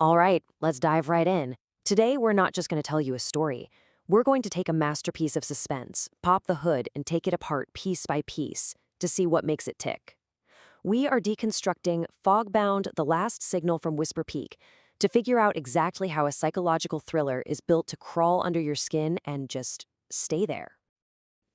All right, let's dive right in. Today, we're not just going to tell you a story. We're going to take a masterpiece of suspense, pop the hood, and take it apart piece by piece to see what makes it tick. We are deconstructing Fogbound: The Last Signal from Whisper Peak to figure out exactly how a psychological thriller is built to crawl under your skin and just stay there.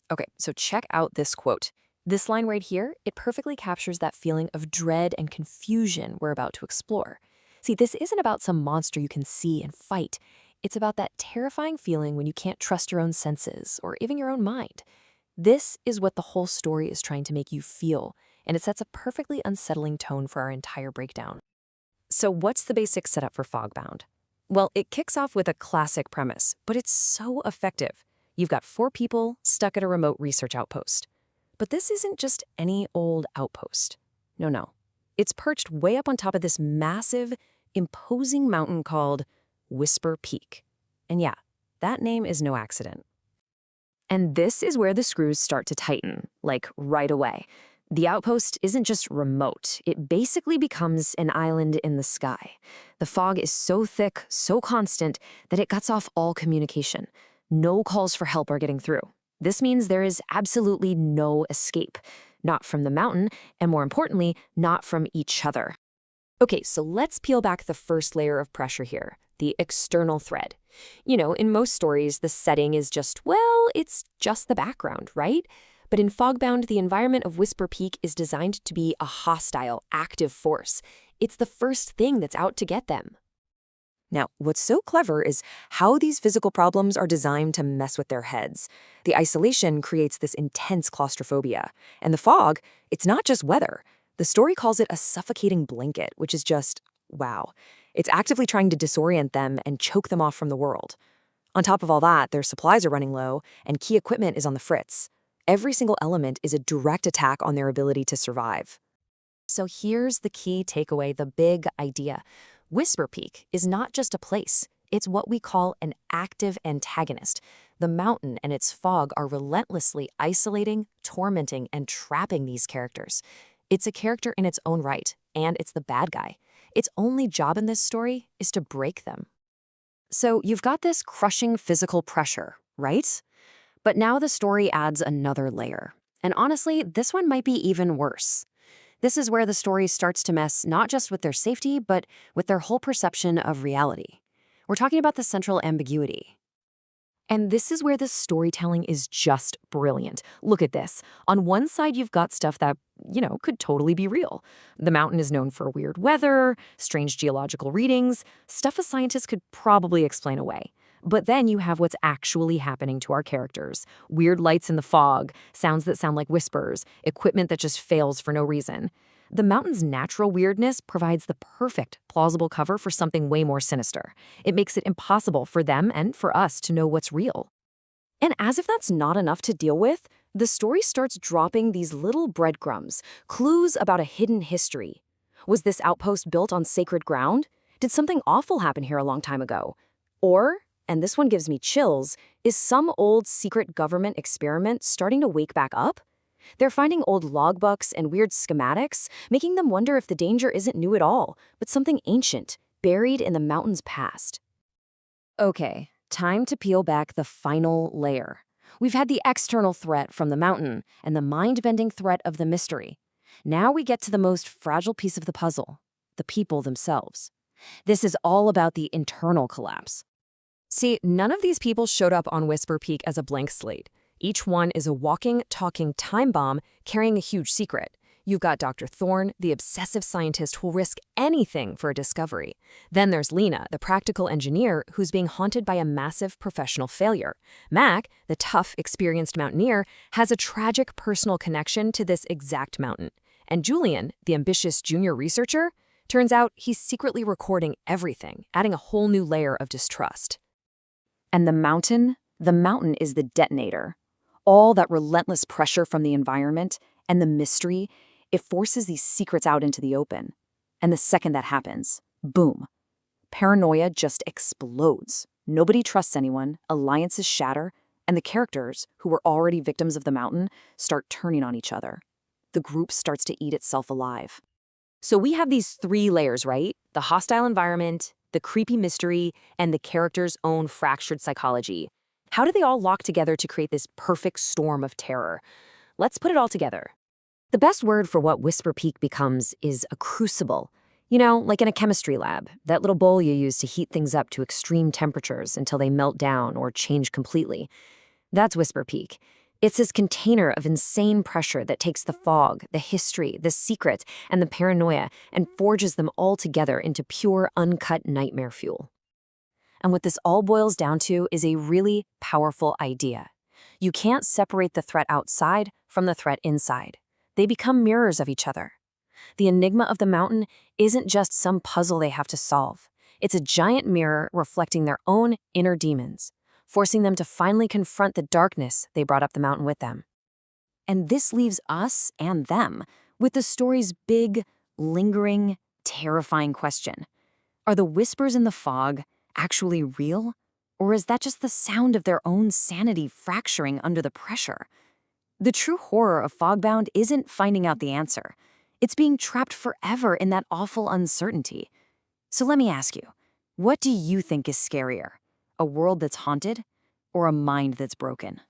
Okay, so check out this quote. This line right here, it perfectly captures that feeling of dread and confusion we're about to explore. See, this isn't about some monster you can see and fight. It's about that terrifying feeling when you can't trust your own senses or even your own mind. This is what the whole story is trying to make you feel, and it sets a perfectly unsettling tone for our entire breakdown. So what's the basic setup for Fogbound? Well, it kicks off with a classic premise, but it's so effective. You've got four people stuck at a remote research outpost. But this isn't just any old outpost. No. It's perched way up on top of this massive, imposing mountain called Whisper Peak. And yeah, that name is no accident. And this is where the screws start to tighten, like right away. The outpost isn't just remote, it basically becomes an island in the sky. The fog is so thick, so constant, that it cuts off all communication. No calls for help are getting through. This means there is absolutely no escape. Not from the mountain, and more importantly, not from each other. Okay, so let's peel back the first layer of pressure here, the external threat. In most stories, the setting is just, well, it's just the background, right? But in Fogbound, the environment of Whisper Peak is designed to be a hostile, active force. It's the first thing that's out to get them. Now, what's so clever is how these physical problems are designed to mess with their heads. The isolation creates this intense claustrophobia. And the fog, it's not just weather. The story calls it a suffocating blanket, which is just, wow. It's actively trying to disorient them and choke them off from the world. On top of all that, their supplies are running low, and key equipment is on the fritz. Every single element is a direct attack on their ability to survive. So here's the key takeaway, the big idea. Whisper Peak is not just a place. It's what we call an active antagonist. The mountain and its fog are relentlessly isolating, tormenting, and trapping these characters. It's a character in its own right, and it's the bad guy. Its only job in this story is to break them. So you've got this crushing physical pressure, right? But now the story adds another layer. And honestly, this one might be even worse. This is where the story starts to mess not just with their safety, but with their whole perception of reality. We're talking about the central ambiguity. And this is where the storytelling is just brilliant. Look at this. On one side, you've got stuff that, could totally be real. The mountain is known for weird weather, strange geological readings, stuff a scientist could probably explain away. But then you have what's actually happening to our characters. Weird lights in the fog, sounds that sound like whispers, equipment that just fails for no reason. The mountain's natural weirdness provides the perfect, plausible cover for something way more sinister. It makes it impossible for them and for us to know what's real. And as if that's not enough to deal with, the story starts dropping these little breadcrumbs, clues about a hidden history. Was this outpost built on sacred ground? Did something awful happen here a long time ago? Or, and this one gives me chills, is some old secret government experiment starting to wake back up? They're finding old logbooks and weird schematics, making them wonder if the danger isn't new at all, but something ancient, buried in the mountain's past. Okay, time to peel back the final layer. We've had the external threat from the mountain and the mind-bending threat of the mystery. Now we get to the most fragile piece of the puzzle, the people themselves. This is all about the internal collapse. See, none of these people showed up on Whisper Peak as a blank slate. Each one is a walking, talking time bomb carrying a huge secret. You've got Dr. Thorne, the obsessive scientist who'll risk anything for a discovery. Then there's Lena, the practical engineer who's being haunted by a massive professional failure. Mac, the tough, experienced mountaineer, has a tragic personal connection to this exact mountain. And Julian, the ambitious junior researcher, turns out he's secretly recording everything, adding a whole new layer of distrust. And the mountain is the detonator. All that relentless pressure from the environment and the mystery, it forces these secrets out into the open. And the second that happens, boom, paranoia just explodes. Nobody trusts anyone, alliances shatter, and the characters, who were already victims of the mountain, start turning on each other. The group starts to eat itself alive. So we have these three layers, right? The hostile environment, the creepy mystery, and the character's own fractured psychology. How do they all lock together to create this perfect storm of terror? Let's put it all together. The best word for what Whisper Peak becomes is a crucible. You know, like in a chemistry lab, that little bowl you use to heat things up to extreme temperatures until they melt down or change completely. That's Whisper Peak. It's this container of insane pressure that takes the fog, the history, the secret, and the paranoia and forges them all together into pure, uncut nightmare fuel. And what this all boils down to is a really powerful idea. You can't separate the threat outside from the threat inside. They become mirrors of each other. The enigma of the mountain isn't just some puzzle they have to solve. It's a giant mirror reflecting their own inner demons, forcing them to finally confront the darkness they brought up the mountain with them. And this leaves us and them with the story's big, lingering, terrifying question. Are the whispers in the fog actually real? Or is that just the sound of their own sanity fracturing under the pressure? The true horror of Fogbound isn't finding out the answer. It's being trapped forever in that awful uncertainty. So let me ask you, what do you think is scarier? A world that's haunted or a mind that's broken?